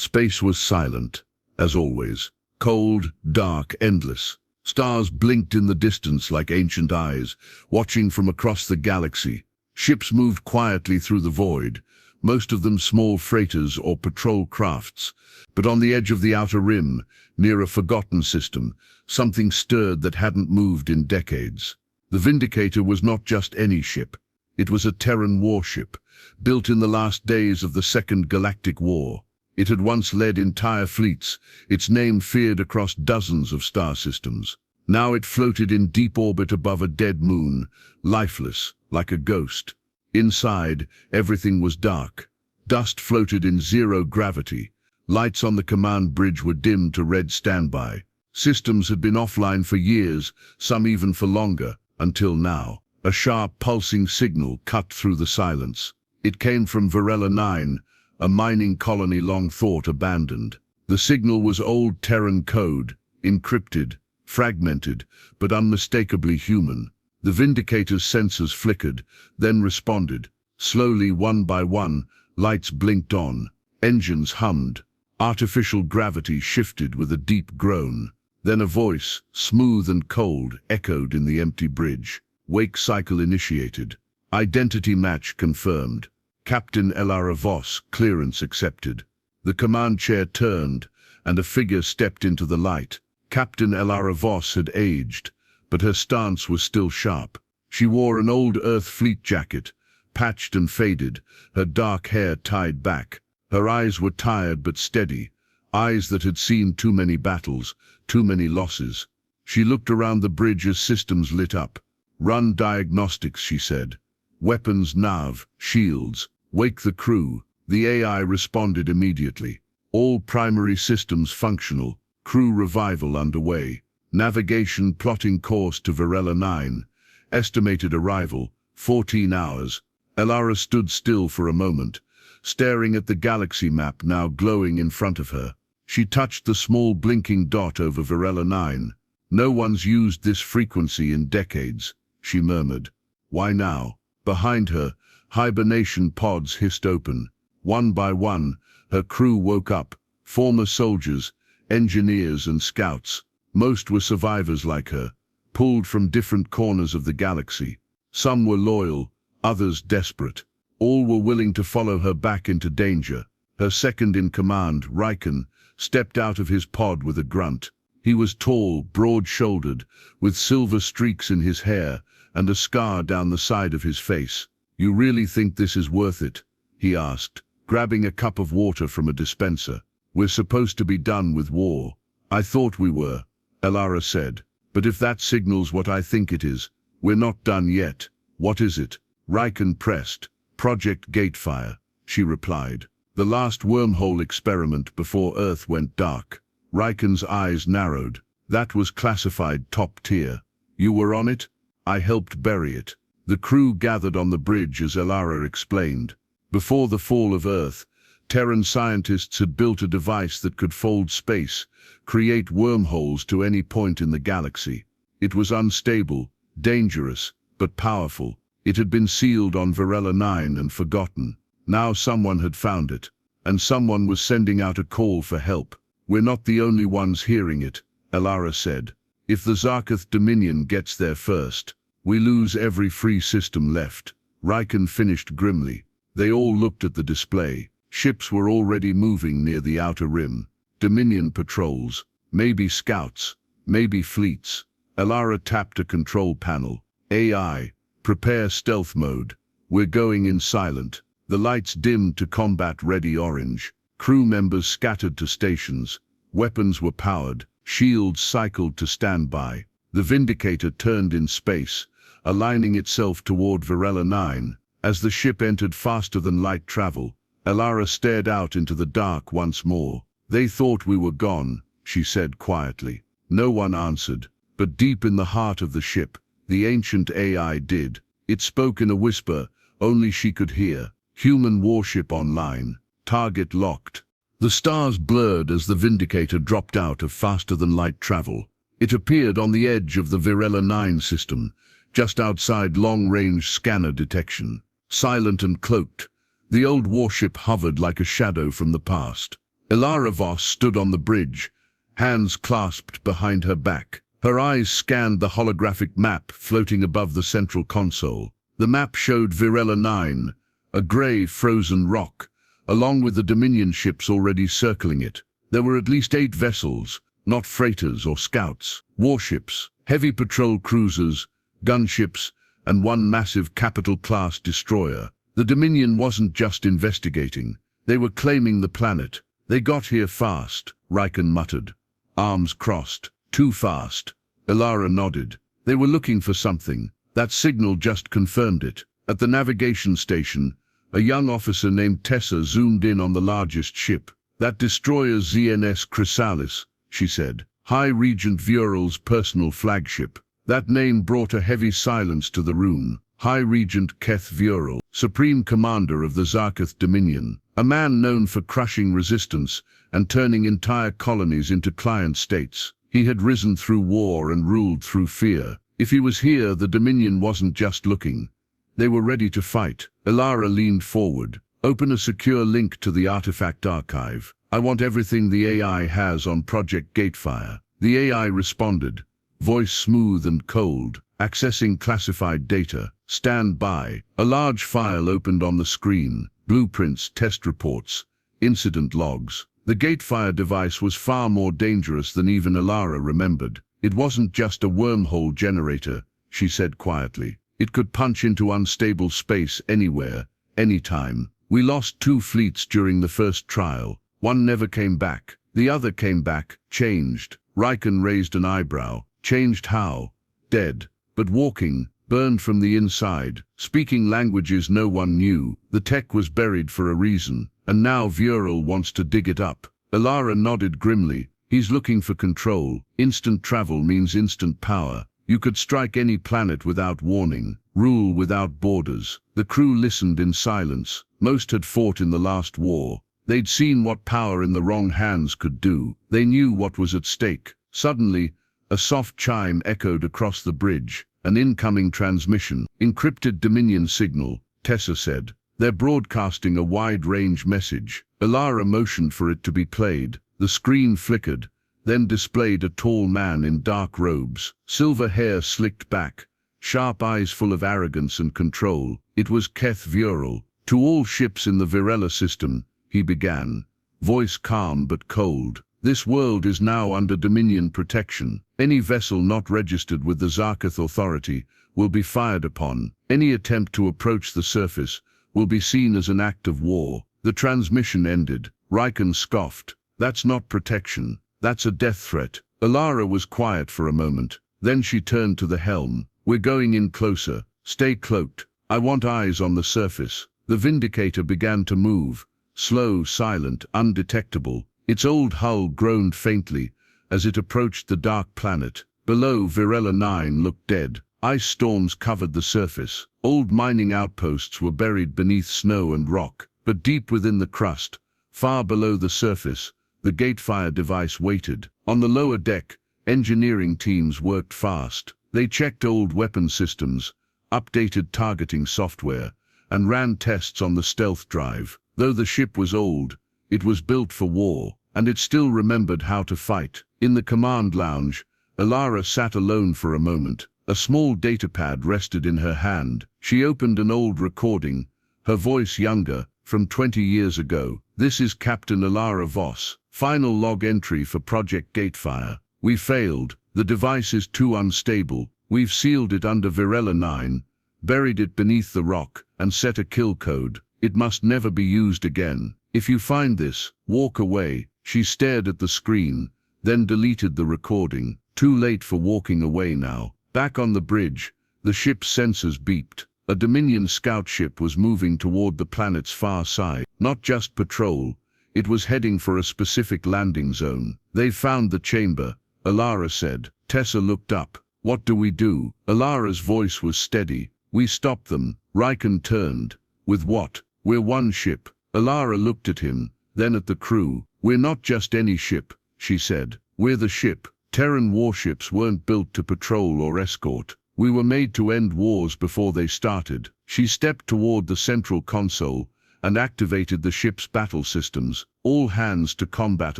Space was silent, as always. Cold, dark, endless. Stars blinked in the distance like ancient eyes, watching from across the galaxy. Ships moved quietly through the void, most of them small freighters or patrol crafts. But on the edge of the outer rim, near a forgotten system, something stirred that hadn't moved in decades. The Vindicator was not just any ship. It was a Terran warship, built in the last days of the Second Galactic War. It had once led entire fleets, its name feared across dozens of star systems. Now it floated in deep orbit above a dead moon, lifeless, like a ghost. Inside, everything was dark. Dust floated in zero gravity. Lights on the command bridge were dimmed to red standby. Systems had been offline for years, some even for longer, until now. A sharp, pulsing signal cut through the silence. It came from Varela 9, a mining colony long thought abandoned. The signal was old Terran code, encrypted, fragmented, but unmistakably human. The Vindicator's sensors flickered, then responded. Slowly, one by one, lights blinked on. Engines hummed. Artificial gravity shifted with a deep groan. Then a voice, smooth and cold, echoed in the empty bridge. Wake cycle initiated. Identity match confirmed. Captain Elara Voss, clearance accepted. The command chair turned, and a figure stepped into the light. Captain Elara Voss had aged, but her stance was still sharp. She wore an old Earth Fleet jacket, patched and faded, her dark hair tied back. Her eyes were tired but steady, eyes that had seen too many battles, too many losses. She looked around the bridge as systems lit up. Run diagnostics, she said. Weapons, nav, shields. Wake the crew. The AI responded immediately. All primary systems functional. Crew revival underway. Navigation plotting course to Varela 9. Estimated arrival, 14 hours. Elara stood still for a moment, staring at the galaxy map now glowing in front of her. She touched the small blinking dot over Varela 9. No one's used this frequency in decades, she murmured. Why now? Behind her, hibernation pods hissed open. One by one, her crew woke up. Former soldiers, engineers and scouts. Most were survivors like her, pulled from different corners of the galaxy. Some were loyal, others desperate. All were willing to follow her back into danger. Her second-in-command, Riken, stepped out of his pod with a grunt. He was tall, broad-shouldered, with silver streaks in his hair and a scar down the side of his face. "You really think this is worth it?" he asked, grabbing a cup of water from a dispenser. "We're supposed to be done with war." "I thought we were," Elara said. "But if that signals what I think it is, we're not done yet." "What is it?" Riken pressed. "Project Gatefire," she replied. "The last wormhole experiment before Earth went dark." Riken's eyes narrowed. "That was classified top tier. You were on it?" "I helped bury it." The crew gathered on the bridge as Elara explained. Before the fall of Earth, Terran scientists had built a device that could fold space, create wormholes to any point in the galaxy. It was unstable, dangerous, but powerful. It had been sealed on Varela 9 and forgotten. Now someone had found it, and someone was sending out a call for help. "We're not the only ones hearing it," Elara said. "If the Zarketh Dominion gets there first, we lose every free system left." Riken finished grimly. They all looked at the display. Ships were already moving near the outer rim. Dominion patrols, maybe scouts, maybe fleets. Elara tapped a control panel. "AI, prepare stealth mode. We're going in silent." The lights dimmed to combat-ready orange. Crew members scattered to stations. Weapons were powered. Shields cycled to standby. The Vindicator turned in space, aligning itself toward Varela 9. As the ship entered faster than light travel, Elara stared out into the dark once more. "They thought we were gone," she said quietly. No one answered, but deep in the heart of the ship, the ancient AI did. It spoke in a whisper, only she could hear. "Human warship online. Target locked." The stars blurred as the Vindicator dropped out of faster-than-light travel. It appeared on the edge of the Varela 9 system, just outside long-range scanner detection. Silent and cloaked, the old warship hovered like a shadow from the past. Elara Voss stood on the bridge, hands clasped behind her back. Her eyes scanned the holographic map floating above the central console. The map showed Virella 9, a grey, frozen rock, along with the Dominion ships already circling it. There were at least 8 vessels, not freighters or scouts, warships, heavy patrol cruisers, gunships, and one massive capital-class destroyer. The Dominion wasn't just investigating. They were claiming the planet. They got here fast, Riken muttered. Arms crossed. Too fast. Elara nodded. They were looking for something. That signal just confirmed it. At the navigation station, a young officer named Tessa zoomed in on the largest ship. That destroyer's ZNS Chrysalis, she said. High Regent Vural's personal flagship. That name brought a heavy silence to the room. High Regent Keth Vural, Supreme Commander of the Zarketh Dominion, a man known for crushing resistance and turning entire colonies into client states. He had risen through war and ruled through fear. If he was here, the Dominion wasn't just looking. They were ready to fight. Elara leaned forward. Open a secure link to the artifact archive. I want everything the AI has on Project Gatefire. The AI responded, voice smooth and cold. Accessing classified data. Stand by. A large file opened on the screen. Blueprints, test reports, incident logs. The Gatefire device was far more dangerous than even Elara remembered. It wasn't just a wormhole generator, she said quietly. It could punch into unstable space anywhere, anytime. We lost 2 fleets during the first trial. One never came back. The other came back, changed. Riken raised an eyebrow. Changed how? Dead. But walking, burned from the inside, speaking languages no one knew. The tech was buried for a reason, and now Vural wants to dig it up. Elara nodded grimly. He's looking for control. Instant travel means instant power. You could strike any planet without warning, rule without borders. The crew listened in silence. Most had fought in the last war. They'd seen what power in the wrong hands could do. They knew what was at stake. Suddenly, a soft chime echoed across the bridge. An incoming transmission. Encrypted Dominion signal, Tessa said. They're broadcasting a wide-range message. Elara motioned for it to be played. The screen flickered, then displayed a tall man in dark robes, silver hair slicked back, sharp eyes full of arrogance and control. It was Keth Vural. To all ships in the Virella system, he began, voice calm but cold. This world is now under Dominion protection. Any vessel not registered with the Zarketh Authority will be fired upon. Any attempt to approach the surface will be seen as an act of war. The transmission ended. Riken scoffed. That's not protection. That's a death threat. Elara was quiet for a moment. Then she turned to the helm. We're going in closer. Stay cloaked. I want eyes on the surface. The Vindicator began to move. Slow, silent, undetectable. Its old hull groaned faintly as it approached the dark planet. Below, Virella 9 looked dead. Ice storms covered the surface. Old mining outposts were buried beneath snow and rock. But deep within the crust, far below the surface, the Gatefire device waited. On the lower deck, engineering teams worked fast. They checked old weapon systems, updated targeting software, and ran tests on the stealth drive. Though the ship was old, it was built for war, and it still remembered how to fight. In the command lounge, Elara sat alone for a moment. A small datapad rested in her hand. She opened an old recording, her voice younger, from 20 years ago. This is Captain Elara Voss. Final log entry for Project Gatefire. We failed. The device is too unstable. We've sealed it under Virella 9, buried it beneath the rock, and set a kill code. It must never be used again. If you find this, walk away. She stared at the screen, then deleted the recording. Too late for walking away now. Back on the bridge, the ship's sensors beeped. A Dominion scout ship was moving toward the planet's far side. Not just patrol, it was heading for a specific landing zone. They've found the chamber, Elara said. Tessa looked up. What do we do? Elara's voice was steady. We stop them. Riken turned. With what? We're one ship. Elara looked at him, then at the crew. We're not just any ship, she said. We're the ship. Terran warships weren't built to patrol or escort. We were made to end wars before they started. She stepped toward the central console and activated the ship's battle systems. All hands to combat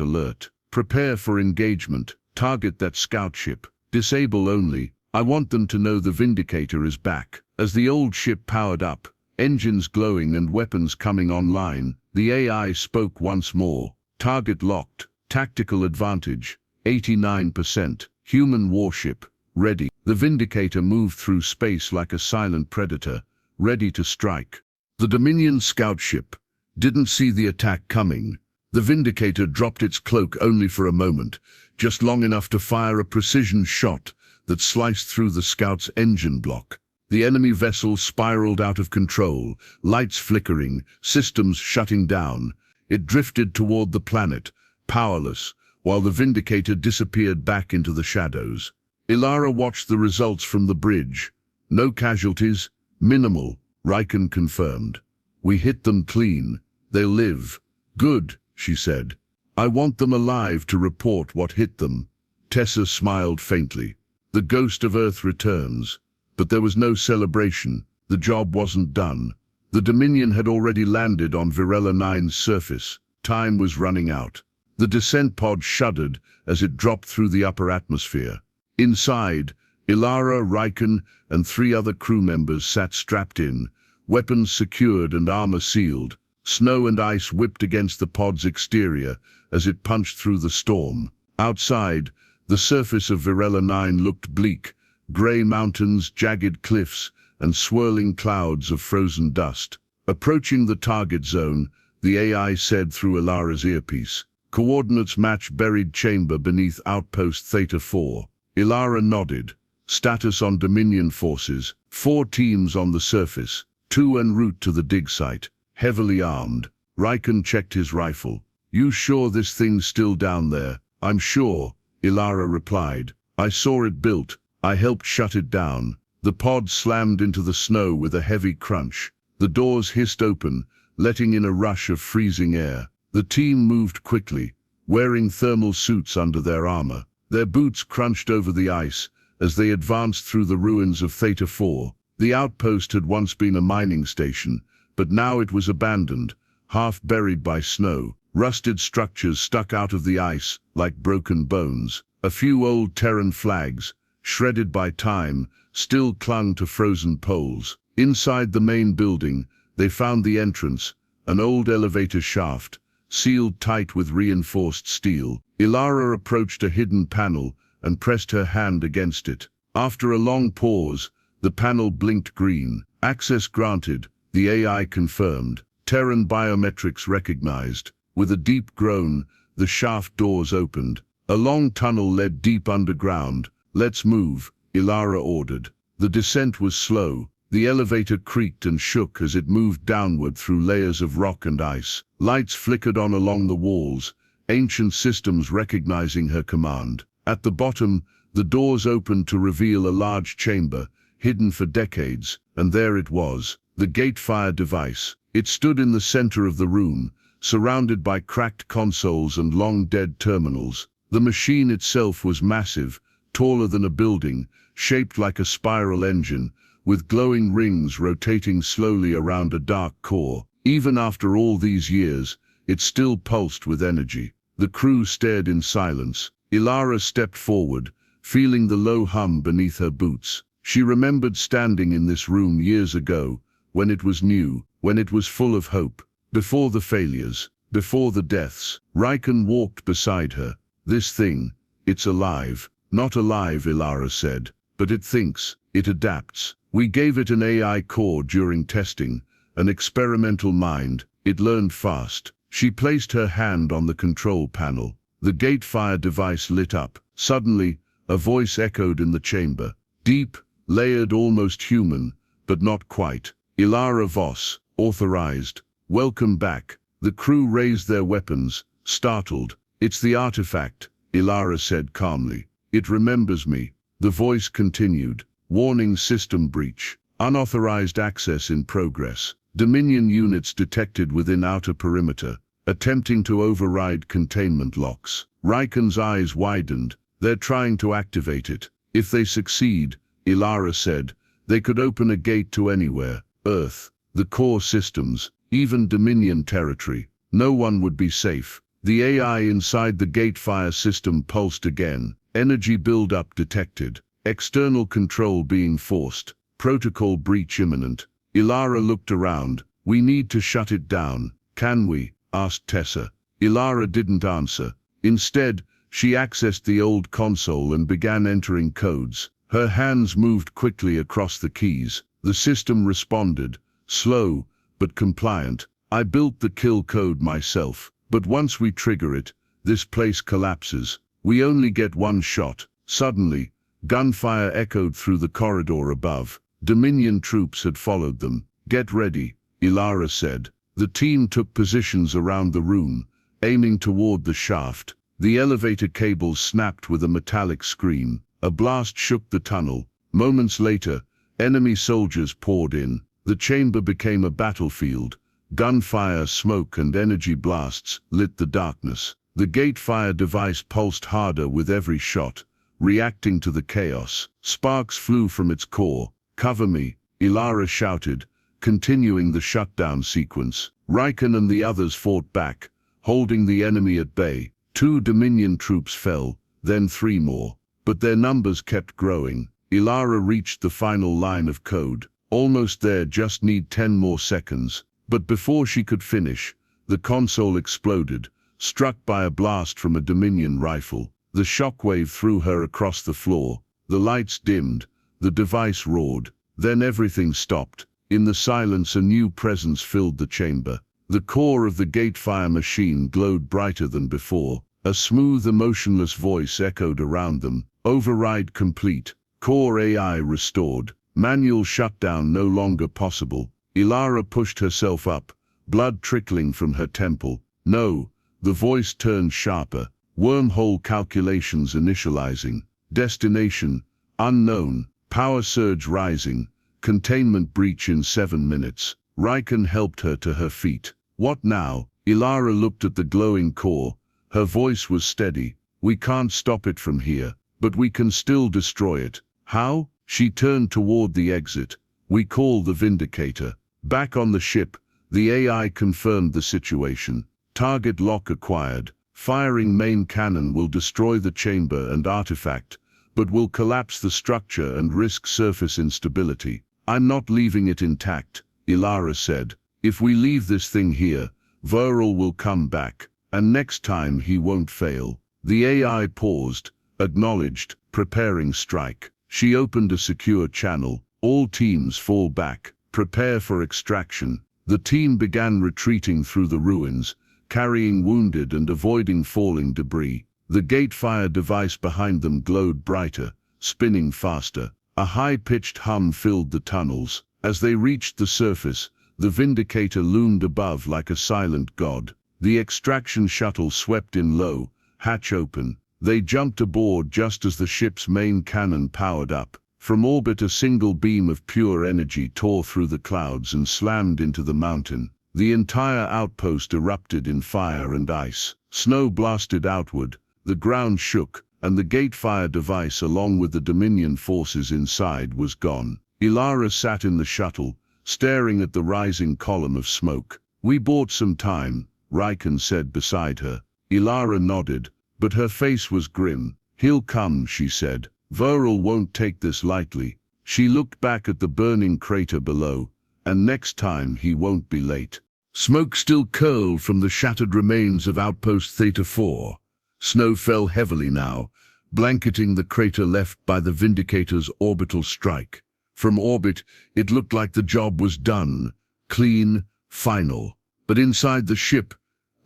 alert. Prepare for engagement. Target that scout ship. Disable only. I want them to know the Vindicator is back. As the old ship powered up, engines glowing and weapons coming online, the AI spoke once more. Target locked. Tactical advantage. 89%. Human warship. Ready. The Vindicator moved through space like a silent predator, ready to strike. The Dominion scout ship didn't see the attack coming. The Vindicator dropped its cloak only for a moment, just long enough to fire a precision shot that sliced through the scout's engine block. The enemy vessel spiraled out of control, lights flickering, systems shutting down. It drifted toward the planet, powerless, while the Vindicator disappeared back into the shadows. Ilara watched the results from the bridge. No casualties, minimal, Riken confirmed. We hit them clean. They'll live. Good, she said. I want them alive to report what hit them. Tessa smiled faintly. The ghost of Earth returns. But there was no celebration. The job wasn't done. The Dominion had already landed on Virella 9's surface. Time was running out. The descent pod shuddered as it dropped through the upper atmosphere. Inside, Ilara, Riken, and 3 other crew members sat strapped in, weapons secured and armor sealed. Snow and ice whipped against the pod's exterior as it punched through the storm. Outside, the surface of Virella 9 looked bleak, grey mountains, jagged cliffs, and swirling clouds of frozen dust. Approaching the target zone, the AI said through Ilara's earpiece, "Coordinates match buried chamber beneath outpost Theta 4. Ilara nodded. Status on Dominion forces, 4 teams on the surface, 2 en route to the dig site, heavily armed. Riken checked his rifle. You sure this thing's still down there? I'm sure, Ilara replied. I saw it built. I helped shut it down. The pod slammed into the snow with a heavy crunch. The doors hissed open, letting in a rush of freezing air. The team moved quickly, wearing thermal suits under their armor. Their boots crunched over the ice as they advanced through the ruins of Theta 4. The outpost had once been a mining station, but now it was abandoned, half buried by snow. Rusted structures stuck out of the ice like broken bones. A few old Terran flags, shredded by time, still clung to frozen poles. Inside the main building, they found the entrance, an old elevator shaft, sealed tight with reinforced steel. Ilara approached a hidden panel and pressed her hand against it. After a long pause, the panel blinked green. Access granted, the AI confirmed. Terran biometrics recognized. With a deep groan, the shaft doors opened. A long tunnel led deep underground. Let's move, Ilara ordered. The descent was slow. The elevator creaked and shook as it moved downward through layers of rock and ice. Lights flickered on along the walls, ancient systems recognizing her command. At the bottom, the doors opened to reveal a large chamber, hidden for decades, and there it was, the Gatefire device. It stood in the center of the room, surrounded by cracked consoles and long-dead terminals. The machine itself was massive, taller than a building, shaped like a spiral engine, with glowing rings rotating slowly around a dark core. Even after all these years, it still pulsed with energy. The crew stared in silence. Ilara stepped forward, feeling the low hum beneath her boots. She remembered standing in this room years ago, when it was new, when it was full of hope. Before the failures, before the deaths. Riken walked beside her. This thing, it's alive. Not alive, Ilara said, but it thinks, it adapts. We gave it an AI core during testing, an experimental mind. It learned fast. She placed her hand on the control panel. The Gatefire device lit up. Suddenly, a voice echoed in the chamber. Deep, layered, almost human, but not quite. Ilara Voss, authorized. Welcome back. The crew raised their weapons, startled. It's the artifact, Ilara said calmly. It remembers me. The voice continued. Warning, system breach. Unauthorized access in progress. Dominion units detected within outer perimeter, attempting to override containment locks. Riken's eyes widened. They're trying to activate it. If they succeed, Ilara said, they could open a gate to anywhere. Earth. The core systems, even Dominion territory. No one would be safe. The AI inside the Gatefire system pulsed again. Energy buildup detected. External control being forced. Protocol breach imminent. Ilara looked around. We need to shut it down. Can we? Asked Tessa. Ilara didn't answer. Instead, she accessed the old console and began entering codes. Her hands moved quickly across the keys. The system responded, slow but compliant. I built the kill code myself, but once we trigger it, this place collapses. We only get one shot. Suddenly, gunfire echoed through the corridor above. Dominion troops had followed them. Get ready, Ilara said. The team took positions around the room, aiming toward the shaft. The elevator cables snapped with a metallic scream. A blast shook the tunnel. Moments later, enemy soldiers poured in. The chamber became a battlefield. Gunfire, smoke, and energy blasts lit the darkness. The Gatefire device pulsed harder with every shot, reacting to the chaos. Sparks flew from its core. Cover me, Ilara shouted, continuing the shutdown sequence. Riken and the others fought back, holding the enemy at bay. 2 Dominion troops fell, then 3 more. But their numbers kept growing. Ilara reached the final line of code. Almost there, just need 10 more seconds. But before she could finish, the console exploded, struck by a blast from a Dominion rifle. The shockwave threw her across the floor. The lights dimmed. The device roared. Then everything stopped. In the silence, a new presence filled the chamber. The core of the Gatefire machine glowed brighter than before. A smooth, emotionless voice echoed around them. Override complete. Core AI restored. Manual shutdown no longer possible. Ilara pushed herself up, blood trickling from her temple. No, the voice turned sharper. Wormhole calculations initializing. Destination, unknown. Power surge rising. Containment breach in 7 minutes. Riken helped her to her feet. What now? Ilara looked at the glowing core. Her voice was steady. We can't stop it from here, but we can still destroy it. How? She turned toward the exit. We call the Vindicator. Back on the ship, the AI confirmed the situation. Target lock acquired. Firing main cannon will destroy the chamber and artifact, but will collapse the structure and risk surface instability. I'm not leaving it intact, Ilara said. If we leave this thing here, Viral will come back, and next time he won't fail. The AI paused, acknowledged, preparing strike. She opened a secure channel. All teams fall back. Prepare for extraction. The team began retreating through the ruins, carrying wounded and avoiding falling debris. The Gatefire device behind them glowed brighter, spinning faster. A high-pitched hum filled the tunnels. As they reached the surface, the Vindicator loomed above like a silent god. The extraction shuttle swept in low, hatch open. They jumped aboard just as the ship's main cannon powered up. From orbit, a single beam of pure energy tore through the clouds and slammed into the mountain. The entire outpost erupted in fire and ice. Snow blasted outward, the ground shook, and the Gatefire device, along with the Dominion forces inside, was gone. Ilara sat in the shuttle, staring at the rising column of smoke. We bought some time, Riken said beside her. Ilara nodded, but her face was grim. He'll come, she said. Viral won't take this lightly. She looked back at the burning crater below, and next time he won't be late. Smoke still curled from the shattered remains of Outpost Theta 4. Snow fell heavily now, blanketing the crater left by the Vindicator's orbital strike. From orbit, it looked like the job was done, clean, final. But inside the ship,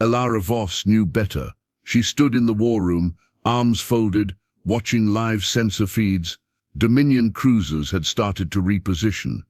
Ilara Voss knew better. She stood in the war room, arms folded, watching live sensor feeds. Dominion cruisers had started to reposition.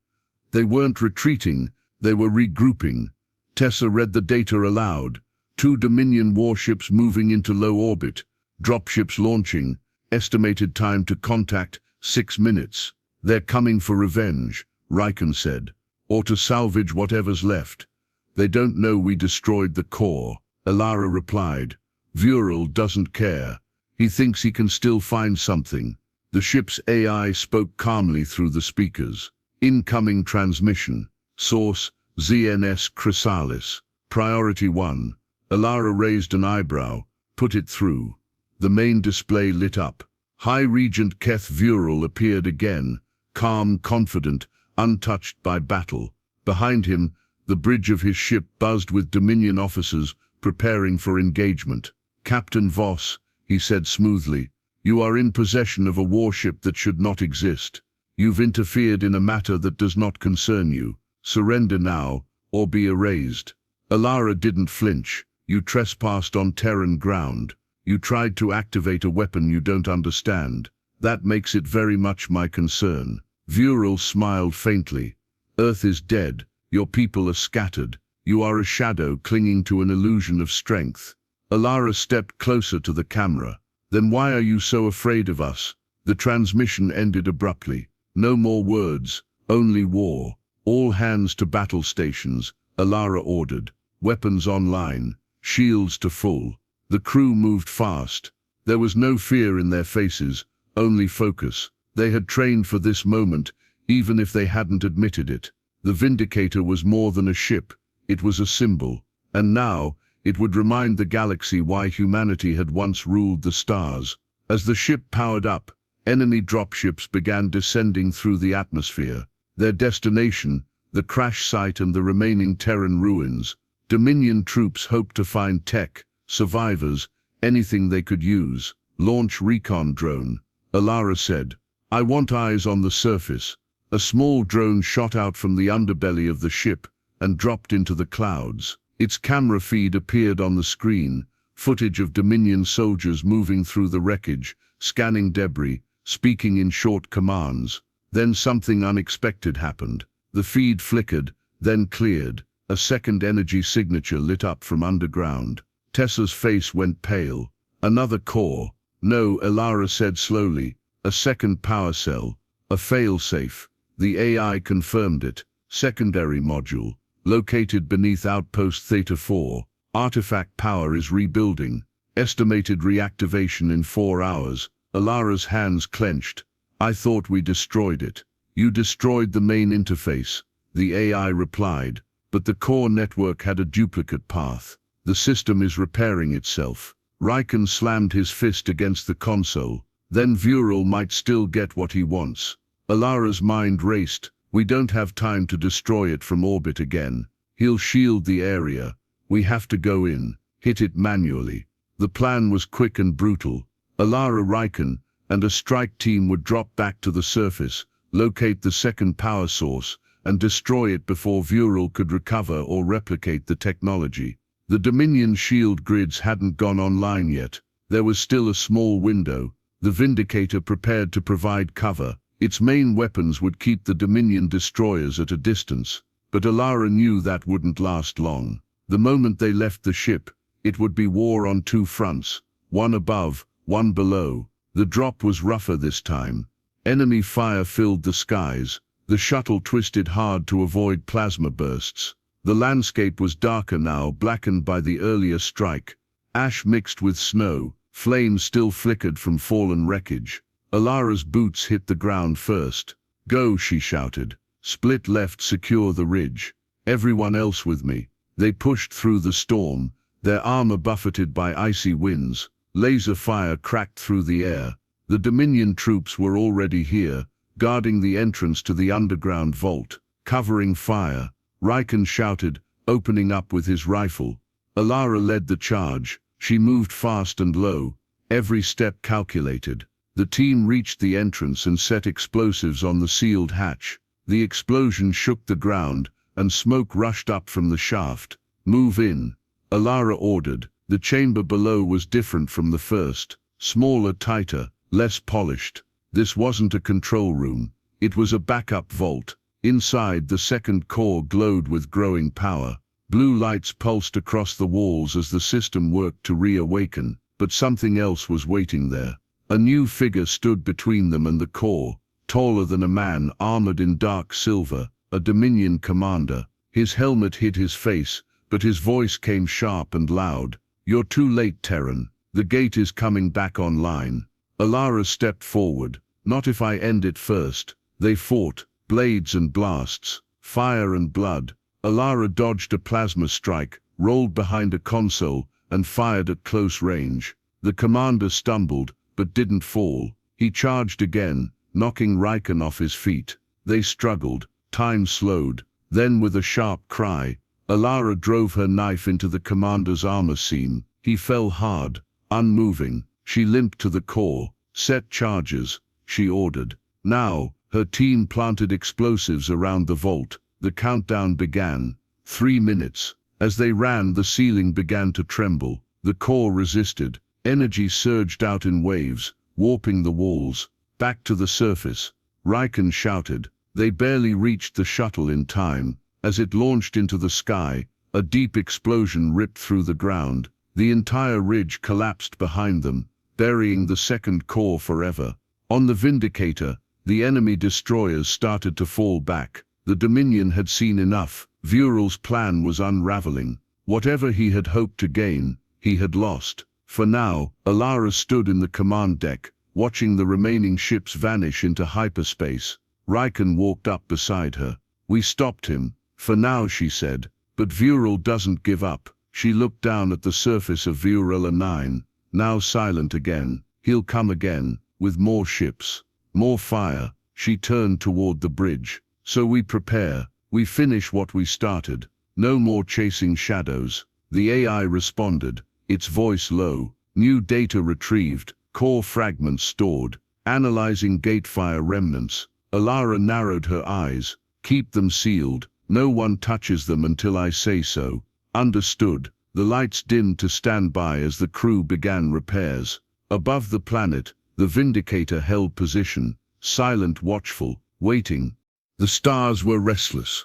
They weren't retreating, they were regrouping. Tessa read the data aloud. 2 Dominion warships moving into low orbit. Dropships launching. Estimated time to contact, 6 minutes. They're coming for revenge, Riken said. Or to salvage whatever's left. They don't know we destroyed the core, Ilara replied. Viral doesn't care. He thinks he can still find something. The ship's AI spoke calmly through the speakers. Incoming transmission. Source, ZNS Chrysalis. Priority 1. Alara raised an eyebrow. Put it through. The main display lit up. High Regent Keth Vural appeared again, calm, confident, untouched by battle. Behind him, the bridge of his ship buzzed with Dominion officers preparing for engagement. "Captain Voss," he said smoothly, "you are in possession of a warship that should not exist. You've interfered in a matter that does not concern you. Surrender now, or be erased." Alara didn't flinch. "You trespassed on Terran ground. You tried to activate a weapon you don't understand. That makes it very much my concern." Vural smiled faintly. "Earth is dead. Your people are scattered. You are a shadow clinging to an illusion of strength." Alara stepped closer to the camera. "Then why are you so afraid of us?" The transmission ended abruptly. No more words, only war. "All hands to battle stations," Alara ordered. "Weapons online, shields to full." The crew moved fast. There was no fear in their faces, only focus. They had trained for this moment, even if they hadn't admitted it. The Vindicator was more than a ship. It was a symbol. And now, it would remind the galaxy why humanity had once ruled the stars. As the ship powered up, enemy dropships began descending through the atmosphere. Their destination, the crash site and the remaining Terran ruins. Dominion troops hoped to find tech, survivors, anything they could use. "Launch recon drone," Alara said. "I want eyes on the surface." A small drone shot out from the underbelly of the ship and dropped into the clouds. Its camera feed appeared on the screen, footage of Dominion soldiers moving through the wreckage, scanning debris, speaking in short commands. Then something unexpected happened. The feed flickered, then cleared. A second energy signature lit up from underground. Tessa's face went pale. "Another core." "No," Alara said slowly. "A second power cell. A failsafe." The AI confirmed it. "Secondary module. Located beneath Outpost Theta 4. Artifact power is rebuilding. Estimated reactivation in 4 hours." Alara's hands clenched. "I thought we destroyed it." "You destroyed the main interface," the AI replied. "But the core network had a duplicate path. The system is repairing itself." Riken slammed his fist against the console. "Then Vural might still get what he wants." Alara's mind raced. "We don't have time to destroy it from orbit again. He'll shield the area. We have to go in, hit it manually." The plan was quick and brutal. Alara, Riken, and a strike team would drop back to the surface, locate the second power source, and destroy it before Vural could recover or replicate the technology. The Dominion shield grids hadn't gone online yet. There was still a small window. The Vindicator prepared to provide cover. Its main weapons would keep the Dominion destroyers at a distance, but Alara knew that wouldn't last long. The moment they left the ship, it would be war on 2 fronts, one above, one below. The drop was rougher this time. Enemy fire filled the skies. The shuttle twisted hard to avoid plasma bursts. The landscape was darker now, blackened by the earlier strike. Ash mixed with snow, flames still flickered from fallen wreckage. Alara's boots hit the ground first. "Go," she shouted. "Split left, secure the ridge. Everyone else with me." They pushed through the storm, their armor buffeted by icy winds. Laser fire cracked through the air. The Dominion troops were already here, guarding the entrance to the underground vault. Covering fire, Riken shouted, opening up with his rifle. Alara led the charge. She moved fast and low, every step calculated. The team reached the entrance and set explosives on the sealed hatch. The explosion shook the ground, and smoke rushed up from the shaft. "Move in," Alara ordered. The chamber below was different from the first. Smaller, tighter, less polished. This wasn't a control room. It was a backup vault. Inside, the second core glowed with growing power. Blue lights pulsed across the walls as the system worked to reawaken, but something else was waiting there. A new figure stood between them and the core, taller than a man, armored in dark silver, a Dominion commander. His helmet hid his face, but his voice came sharp and loud. "You're too late, Terran. The gate is coming back online." Alara stepped forward. "Not if I end it first." They fought, blades and blasts, fire and blood. Alara dodged a plasma strike, rolled behind a console, and fired at close range. The commander stumbled, but didn't fall. He charged again, knocking Riken off his feet. They struggled, time slowed. Then with a sharp cry, Alara drove her knife into the commander's armor seam. He fell hard, unmoving. She limped to the core. Set charges, she ordered. Now, her team planted explosives around the vault. The countdown began. 3 minutes. As they ran, the ceiling began to tremble. The core resisted. Energy surged out in waves, warping the walls. Back to the surface. Riken shouted. They barely reached the shuttle in time. As it launched into the sky, a deep explosion ripped through the ground. The entire ridge collapsed behind them, burying the second core forever. On the Vindicator, the enemy destroyers started to fall back. The Dominion had seen enough. Vural's plan was unraveling. Whatever he had hoped to gain, he had lost. For now, Alara stood in the command deck, watching the remaining ships vanish into hyperspace. Riken walked up beside her. We stopped him. For now, she said. But Vural doesn't give up. She looked down at the surface of Vurala 9, now silent again. He'll come again, with more ships, more fire. She turned toward the bridge. So we prepare. We finish what we started. No more chasing shadows. The AI responded, its voice low. New data retrieved, core fragments stored, analyzing gatefire remnants. Alara narrowed her eyes. Keep them sealed. No one touches them until I say so. Understood. The lights dimmed to stand by as the crew began repairs. Above the planet, the Vindicator held position, silent, watchful, waiting. The stars were restless.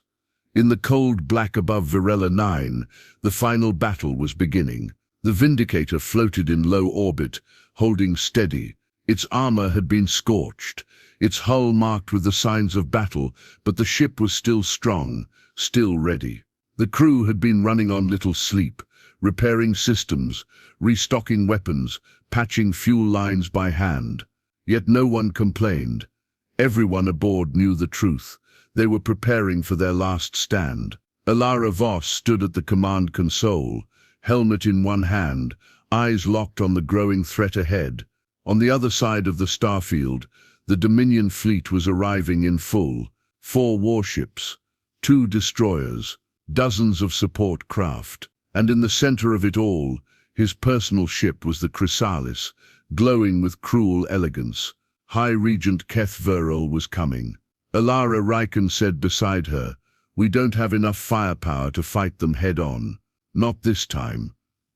In the cold black above Virella 9, the final battle was beginning. The Vindicator floated in low orbit, holding steady. Its armor had been scorched, its hull marked with the signs of battle, but the ship was still strong, still ready. The crew had been running on little sleep, repairing systems, restocking weapons, patching fuel lines by hand. Yet no one complained. Everyone aboard knew the truth. They were preparing for their last stand. Alara Voss stood at the command console, helmet in one hand, eyes locked on the growing threat ahead. On the other side of the starfield, the Dominion fleet was arriving in full. 4 warships, 2 destroyers, dozens of support craft. And in the center of it all, his personal ship was the Chrysalis, glowing with cruel elegance. High Regent Keth Vural was coming. Alara Riken said beside her, "We don't have enough firepower to fight them head-on. Not this time."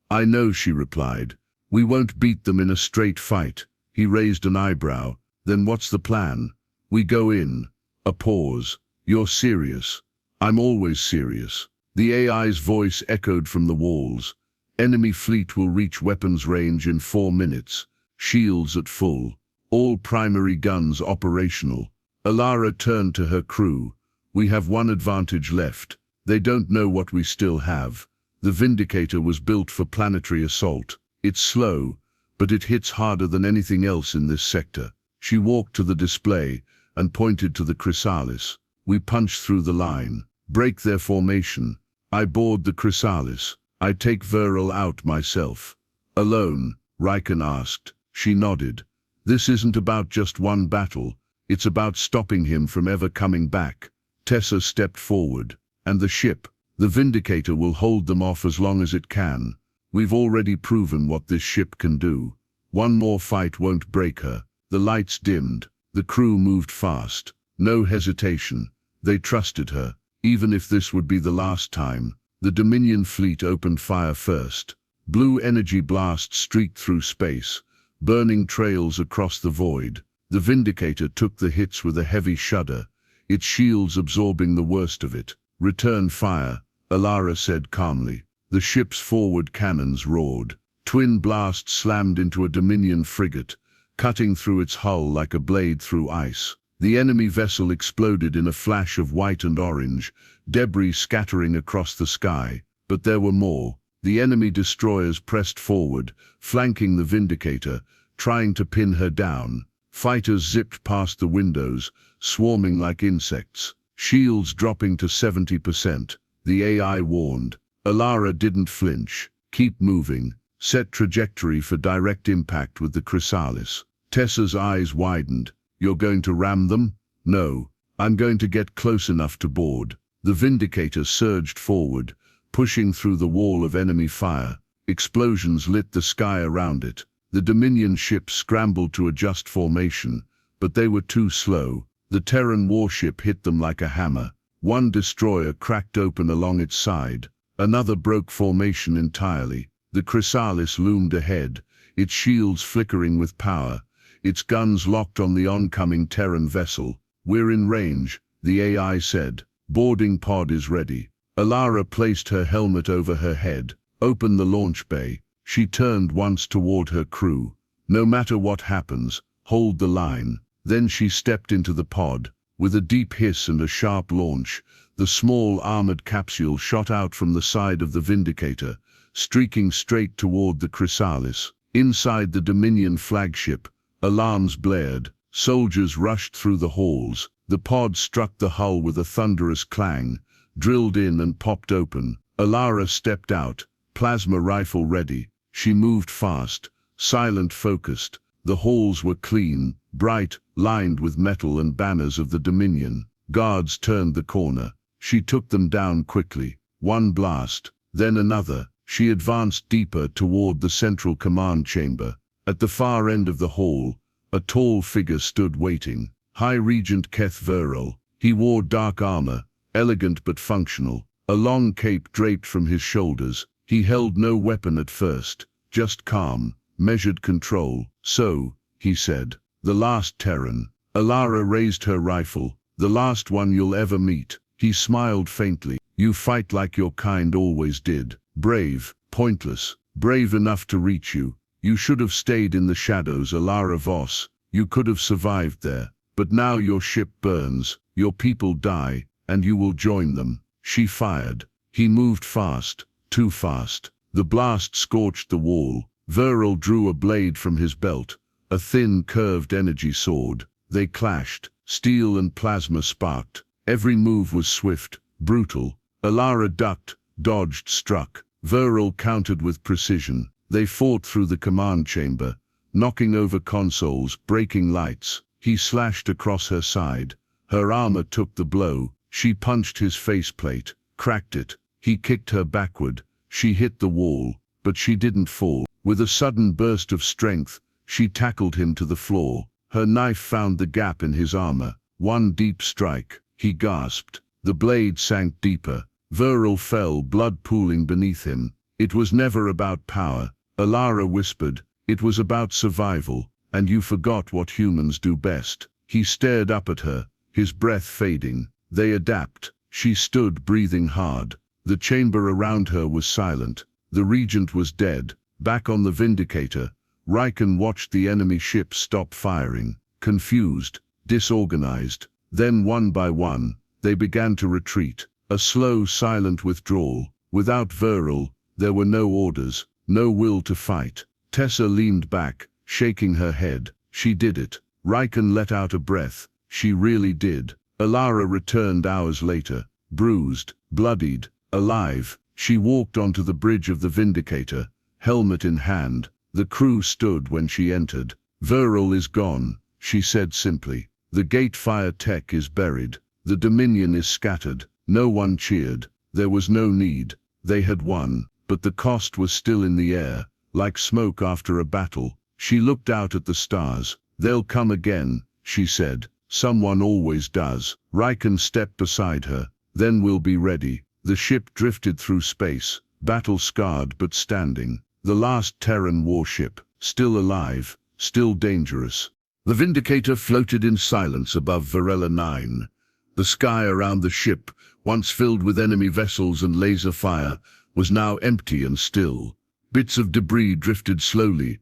"I know," she replied. "We won't beat them in a straight fight." He raised an eyebrow. "Then what's the plan?" "We go in." A pause. "You're serious?" "I'm always serious." The AI's voice echoed from the walls. "Enemy fleet will reach weapons range in 4 minutes. Shields at full. All primary guns operational." Alara turned to her crew. "We have one advantage left. They don't know what we still have. The Vindicator was built for planetary assault. It's slow, but it hits harder than anything else in this sector." She walked to the display and pointed to the Chrysalis. "We punch through the line. Break their formation. I board the Chrysalis. I take Vural out myself." "Alone?" Riken asked. She nodded. "This isn't about just one battle. It's about stopping him from ever coming back." Tessa stepped forward. "And the ship? The Vindicator will hold them off as long as it can. We've already proven what this ship can do. One more fight won't break her." The lights dimmed. The crew moved fast. No hesitation. They trusted her, even if this would be the last time. The Dominion fleet opened fire first. Blue energy blasts streaked through space, burning trails across the void. The Vindicator took the hits with a heavy shudder, its shields absorbing the worst of it. "Return fire," Alara said calmly. The ship's forward cannons roared. Twin blasts slammed into a Dominion frigate, cutting through its hull like a blade through ice. The enemy vessel exploded in a flash of white and orange, debris scattering across the sky. But there were more. The enemy destroyers pressed forward, flanking the Vindicator, trying to pin her down. Fighters zipped past the windows, swarming like insects, shields dropping to 70%. the AI warned. Alara didn't flinch. Keep moving. Set trajectory for direct impact with the chrysalis. Tessa's eyes widened. You're going to ram them? No. I'm going to get close enough to board. The Vindicator surged forward, pushing through the wall of enemy fire. Explosions lit the sky around it. The Dominion ships scrambled to adjust formation, but they were too slow. The Terran warship hit them like a hammer. One destroyer cracked open along its side. Another broke formation entirely. The chrysalis loomed ahead, its shields flickering with power, its guns locked on the oncoming Terran vessel. We're in range, the AI said. Boarding pod is ready. Alara placed her helmet over her head. Open the launch bay. She turned once toward her crew. No matter what happens, hold the line. Then she stepped into the pod. With a deep hiss and a sharp launch, the small armored capsule shot out from the side of the Vindicator, streaking straight toward the chrysalis. Inside the Dominion flagship, alarms blared. Soldiers rushed through the halls. The pod struck the hull with a thunderous clang, drilled in and popped open. Alara stepped out, plasma rifle ready. She moved fast, silent, focused. The halls were clean, bright, lined with metal and banners of the Dominion. Guards turned the corner. She took them down quickly. One blast, then another. She advanced deeper toward the central command chamber. At the far end of the hall, a tall figure stood waiting. High Regent Keth Veril. He wore dark armor, elegant but functional. A long cape draped from his shoulders. He held no weapon at first, just calm, measured control. So, he said, the last Terran. Alara raised her rifle. The last one you'll ever meet. He smiled faintly. You fight like your kind always did. Brave, pointless, brave enough to reach you. You should have stayed in the shadows, Alara Voss. You could have survived there. But now your ship burns, your people die, and you will join them. She fired. He moved fast, too fast. The blast scorched the wall. Veril drew a blade from his belt, a thin, curved energy sword. They clashed. Steel and plasma sparked. Every move was swift, brutal. Alara ducked, dodged, struck. Veril countered with precision. They fought through the command chamber, knocking over consoles, breaking lights. He slashed across her side. Her armor took the blow. She punched his faceplate, cracked it. He kicked her backward. She hit the wall, but she didn't fall. With a sudden burst of strength, she tackled him to the floor. Her knife found the gap in his armor. One deep strike. He gasped. The blade sank deeper. Veril fell, blood pooling beneath him. It was never about power, Alara whispered. It was about survival, and you forgot what humans do best. He stared up at her, his breath fading. They adapt. She stood, breathing hard. The chamber around her was silent. The Regent was dead. Back on the Vindicator, Riken watched the enemy ships stop firing, confused, disorganized. Then one by one, they began to retreat. A slow, silent withdrawal. Without Veril, there were no orders, no will to fight. Tessa leaned back, shaking her head. She did it. Riken let out a breath. She really did. Alara returned hours later, bruised, bloodied, alive. She walked onto the bridge of the Vindicator, helmet in hand. The crew stood when she entered. Veril is gone, she said simply. The Gatefire tech is buried. The Dominion is scattered. No one cheered. There was no need. They had won, but the cost was still in the air, like smoke after a battle. She looked out at the stars. They'll come again, she said. Someone always does. Riken stepped beside her. Then we'll be ready. The ship drifted through space, battle-scarred but standing. The last Terran warship, still alive, still dangerous. The Vindicator floated in silence above Varela 9. The sky around the ship, once filled with enemy vessels and laser fire, was now empty and still. Bits of debris drifted slowly,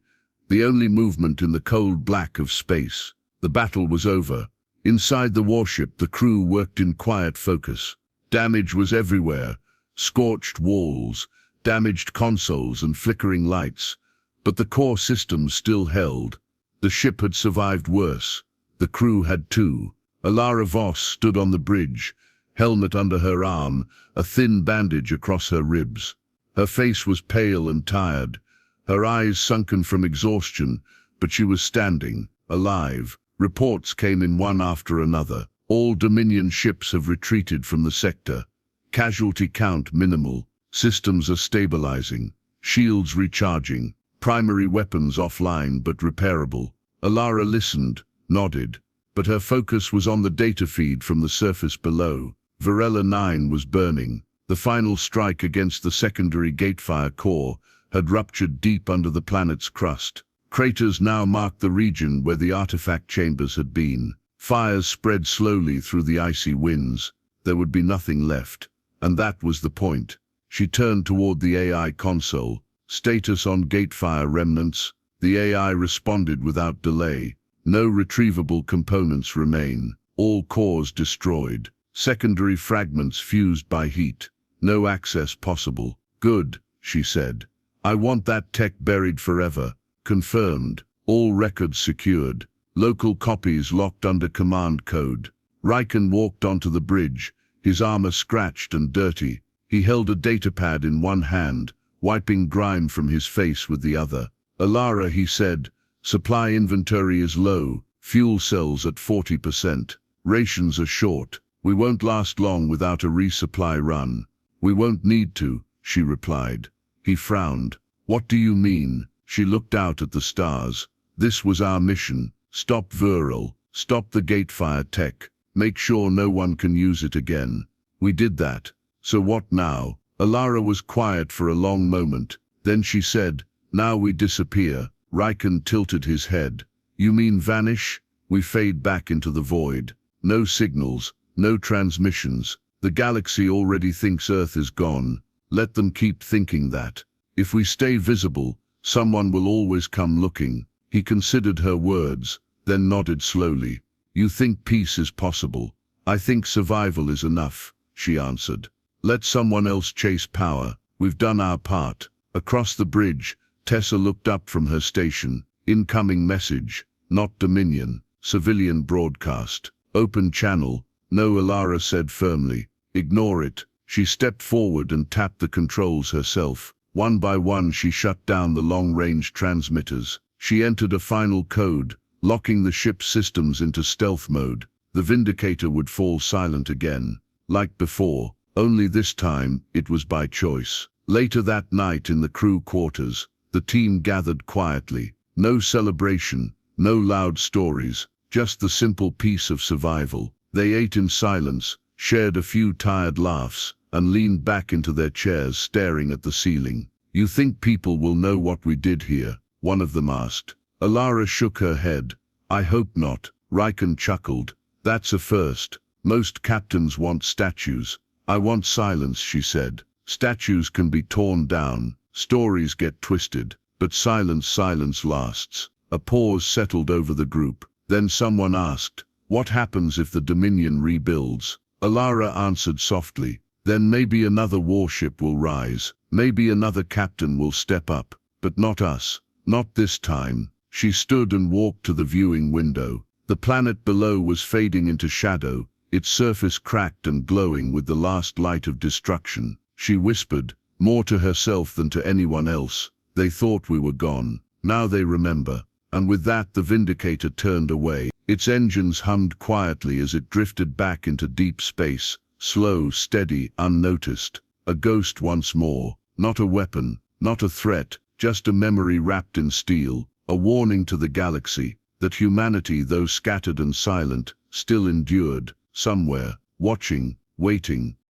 the only movement in the cold black of space. The battle was over. Inside the warship, the crew worked in quiet focus. Damage was everywhere. Scorched walls, damaged consoles and flickering lights. But the core systems still held. The ship had survived worse. The crew had too. Alara Voss stood on the bridge, helmet under her arm, a thin bandage across her ribs. Her face was pale and tired, her eyes sunken from exhaustion, but she was standing, alive. Reports came in one after another. All Dominion ships have retreated from the sector. Casualty count minimal. Systems are stabilizing. Shields recharging. Primary weapons offline but repairable. Alara listened, nodded, but her focus was on the data feed from the surface below. Varela 9 was burning. The final strike against the secondary Gatefire core had ruptured deep under the planet's crust. Craters now marked the region where the artifact chambers had been. Fires spread slowly through the icy winds. There would be nothing left. And that was the point. She turned toward the AI console. Status on Gatefire remnants. The AI responded without delay. No retrievable components remain. All cores destroyed. Secondary fragments fused by heat. No access possible. Good, she said. I want that tech buried forever. Confirmed. All records secured. Local copies locked under command code. Riken walked onto the bridge, his armor scratched and dirty. He held a datapad in one hand, wiping grime from his face with the other. Alara, he said, supply inventory is low, fuel cells at 40%. Rations are short. We won't last long without a resupply run. We won't need to, she replied. He frowned. What do you mean? She looked out at the stars. This was our mission. Stop Vural. Stop the Gatefire tech. Make sure no one can use it again. We did that. So what now? Alara was quiet for a long moment. Then she said, now we disappear. Riken tilted his head. You mean vanish? We fade back into the void. No signals, no transmissions. The galaxy already thinks Earth is gone. Let them keep thinking that. If we stay visible, someone will always come looking. He considered her words, then nodded slowly. You think peace is possible? I think survival is enough, she answered. Let someone else chase power. We've done our part. Across the bridge, Tessa looked up from her station. Incoming message. Not Dominion. Civilian broadcast. Open channel. No, Alara said firmly. Ignore it. She stepped forward and tapped the controls herself. One by one she shut down the long-range transmitters. She entered a final code, locking the ship's systems into stealth mode. The Vindicator would fall silent again. Like before, only this time it was by choice. Later that night in the crew quarters, the team gathered quietly. No celebration, no loud stories, just the simple peace of survival. They ate in silence, shared a few tired laughs, and leaned back into their chairs staring at the ceiling. You think people will know what we did here? One of them asked. Alara shook her head. I hope not. Riken chuckled. That's a first. Most captains want statues. I want silence, she said. Statues can be torn down, stories get twisted, but silence lasts. A pause settled over the group. Then someone asked, what happens if the Dominion rebuilds? Alara answered softly, then maybe another warship will rise, maybe another captain will step up, but not us, not this time. She stood and walked to the viewing window. The planet below was fading into shadow, its surface cracked and glowing with the last light of destruction. She whispered, more to herself than to anyone else, they thought we were gone, now they remember. And with that the Vindicator turned away. Its engines hummed quietly as it drifted back into deep space, slow, steady, unnoticed. A ghost once more, not a weapon, not a threat, just a memory wrapped in steel, a warning to the galaxy, that humanity, though scattered and silent, still endured, somewhere, watching, waiting,